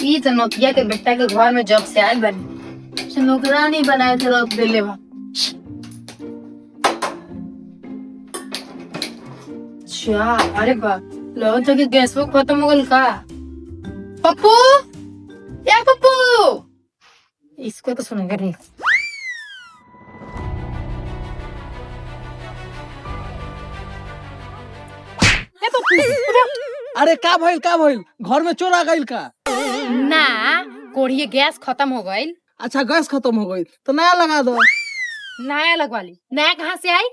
ई तो नोकिया के बेटा के घर में जब से आयल बनी से नौकरानी बनाए थे रख देले बा। अच्छा अरे बा लगत है कि गैस वो खत्म हो गल का। पप्पू या पप्पू इसको तो सुनेगा नहीं। अरे का भइल घर में चोर आ गइल का? ना कोढ़िए गैस खत्म हो गई। अच्छा गैस खत्म हो गई तो नया लगा दो। नया लगवा ली। नया कहाँ से आई?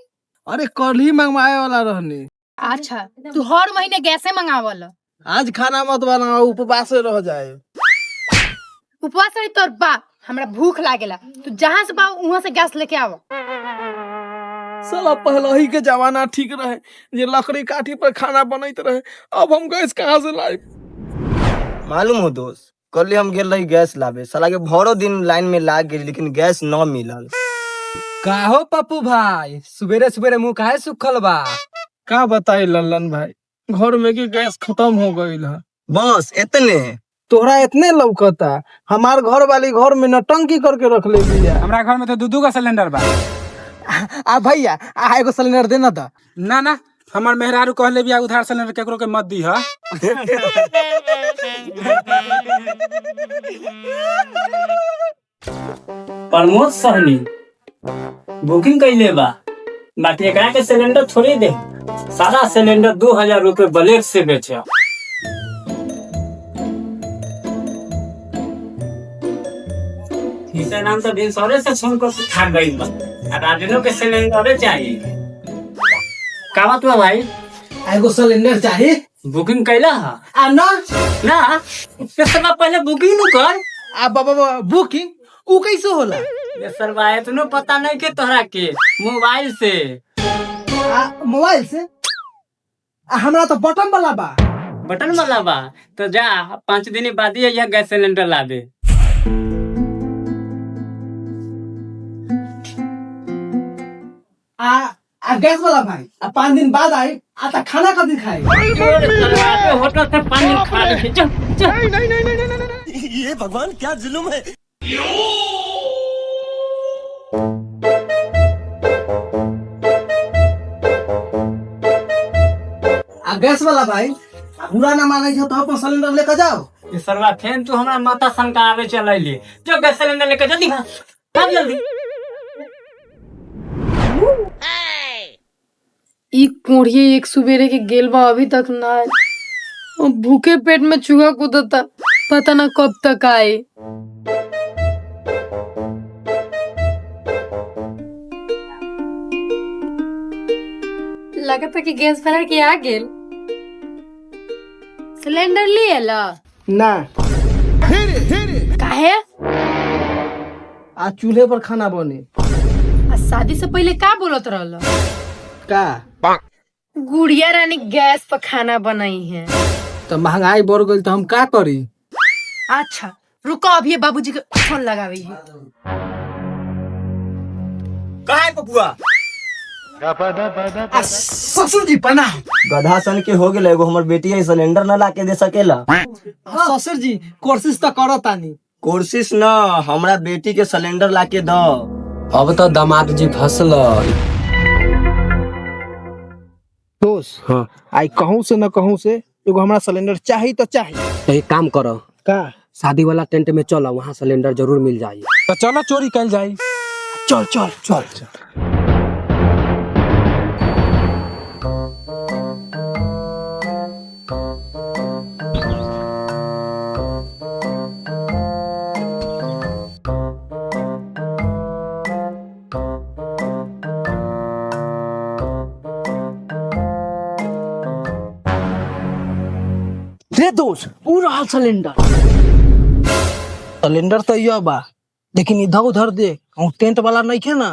अरे कल ही मंगवाए वाला रहनी। अच्छा तू हर महीने गैसे मंगावल। आज खाना मत बनाओ उपवास रह जाए। उपवास रही तोर बाप हमरा भूख लागेला। तू जहाँ से पाओ वहाँ से गैस लेके आओ। साला पहले ही के जमाना ठीक रहे जे लकड़ी काठी पर खाना बनैत रहे। अब हम गैस कहाँ से लाए? मालूम हो दोस्त कल हम गेल रही गैस लावे साला के भरो दिन लाइन में लाग गई लेकिन गैस न मिलल। का हो पप्पू भाई सुबेरे सुबेरे मुंह काहे सुखल बा? का बताई लल्लन भाई घर में के गैस खत्म हो गई है। बस इतने तोहरा इतने लौकता हमार घर वाली घर में नटंकी करके रख ले बिया। हमरा घर में तो दू का सिलेंडर बा। आ भैया आ एगो सिलेंडर देना था। ना हमार मेहरारू कहले बिया उधार सिलेंडर केकरो के मत दी ह। प्रमोद सहनी बुकिंग कैले बा बाकी एकरा के सिलेंडर थोड़ी दे। सारा सिलेंडर 2000 रुपए ब्लैक से बेचे। इसे नाम तो दिन सौरे से सुन कर थक गई बा। राजनो के सिलेंडर चाहिए। का बात बा भाई? एगो सिलेंडर चाहिए। बुकिंग कैला हा? आ ना ये सब पहले बुकिंग न कर। आ बाबा बुकिंग उ कैसे होला? ये सरवा इतनो पता नहीं के तोहरा के मोबाइल से। मोबाइल से? हमरा तो बटन वाला बा। बटन वाला बा तो जा 5 दिन बाद ही यह गैस सिलेंडर ला दे। आ गैस वाला भाई 5 दिन बाद आई आता खाना कभी खाए? होटल से पानी खा ले। चल ये भगवान क्या जुल्म है। गैस वाला भाई पूरा ना माने तो अपन सिलेंडर लेकर जाओ। ये सरवा फेन तू हमरा माता संग आवे चलैली। जो गैस सिलेंडर लेकर जल्दी भाग जल्दी। ई कोढ़िए एक सुबेरे के गेल बा अभी तक ना आए। अब भूखे पेट में चूहा कूदता पता ना कब तक आए। लगता कि गैस भरा के आ गेल। सिलेंडर लिए ला ना काहे? आज चूल्हे पर खाना बने। शादी से पहले का बोलत रहल? का गुड़िया रानी गैस पर खाना बनाई है। तो महंगाई बढ़ गई तो हम का करी? अच्छा रुको अभी बाबूजी के फोन लगावे है। कहाँ है पपुआ? ससुर जी प्रणाम। गधा सन के हो गेल एगो हमर बेटी है सिलेंडर न ला के दे सकेला। ससुर जी कोशिश तो करो तानी। कोशिश न हमरा बेटी के सिलेंडर ला के दो। अब तो दामाद जी फंसल। दोस्त हाँ आई कहूँ से न कहूँ से एगो हमरा सिलेंडर चाहिए तो चाहिए। एक काम करो का शादी वाला टेंट में चलो वहाँ सिलेंडर जरूर मिल जाये। तो चलो चोरी कल जाये। चल चल चल चल। रे दोस्त पूरा सिलेंडर तो यह बा लेकिन इधर उधर दे टेंट वाला नहीं खे ना।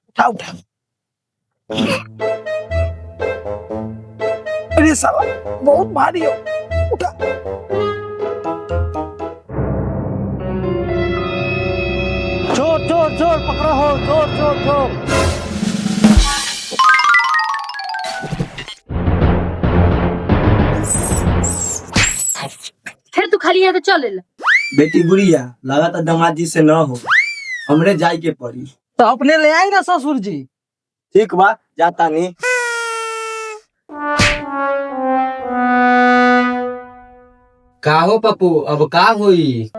उठा उठा। अरे साला बहुत भारी हो। उठा। जोर जोर जोर पकड़ो हो। जोर जोर जोर। खाली यहाँ तो चले ला। बेटी गुड़िया लगा था दामाद जी से न हो, हमरे जाय के पड़ी। तो अपने ले आएंगे ससुर जी। ठीक बा, जाता नहीं। का हो पप्पू, अब का होई?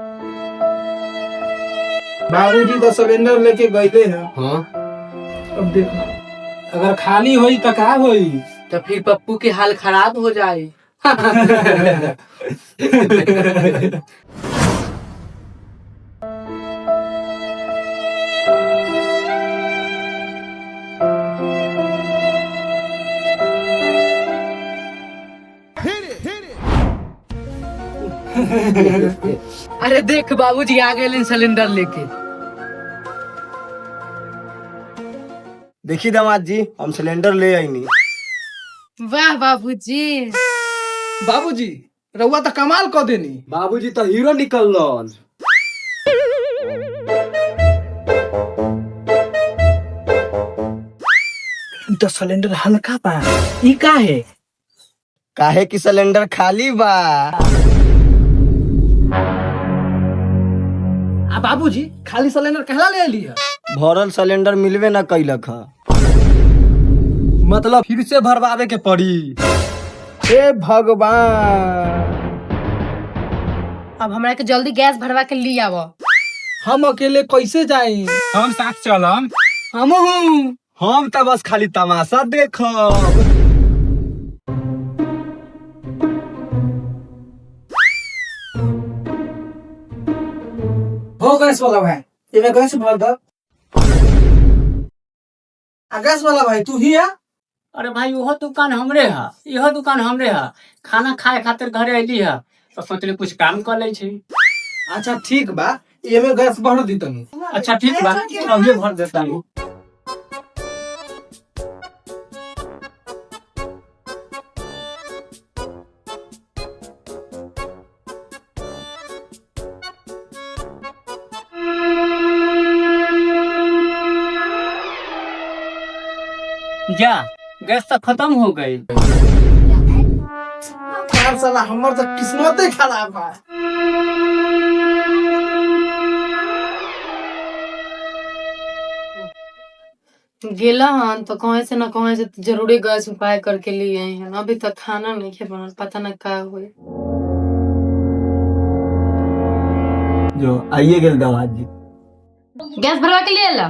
बाबूजी तो सिलेंडर लेके गए हैं। हाँ, अब देखो अगर खाली होई तो का होई? तो फिर पप्पू के हाल खराब हो जाए। अरे देख बाबूजी आ गए सिलेंडर लेके। देखी दामाद जी, हम सिलेंडर ले आई नहीं। वाह बाबूजी। बाबूजी रउआ तो कमाल कर देनी। बाबूजी तो हीरो निकलन। तो सिलेंडर हल्का बा, ई का है? काहे की सिलेंडर खाली बा। बाबूजी खाली सिलेंडर कहला ले लिया? भरल सिलेंडर मिलवे न कैलक ह। मतलब फिर से भरवावे के पड़ी। हे भगवान, अब हमरा के जल्दी गैस भरवा के ली आवो। हम अकेले कैसे जाई? हम साथ चलम। हम तो बस खाली तमाशा देखब। हो गैस वाला भाई, ये गैस भर दो। गैस वाला भाई तू ही है? अरे भाई वह दुकान हमरे है, यह दुकान हमरे है। खाना खाए खातिर घरे अली है तो सोचले कुछ काम कर ले छी। अच्छा ठीक बा, ये में गैस भर दी तनी। अच्छा ठीक बा, अभी भर देता हूँ। जा गैस तो खत्म हो गई। यार साला हमर तो किस्मते खराब बा। गेला हन तो कहीं से न कहीं से जरूरी गैस उपाय करके लिए आए हैं। अभी तक खाना नहीं खे बनल, पता न का हुए। जो आइए गेल दामाद जी। गैस भरवा के लिए ला।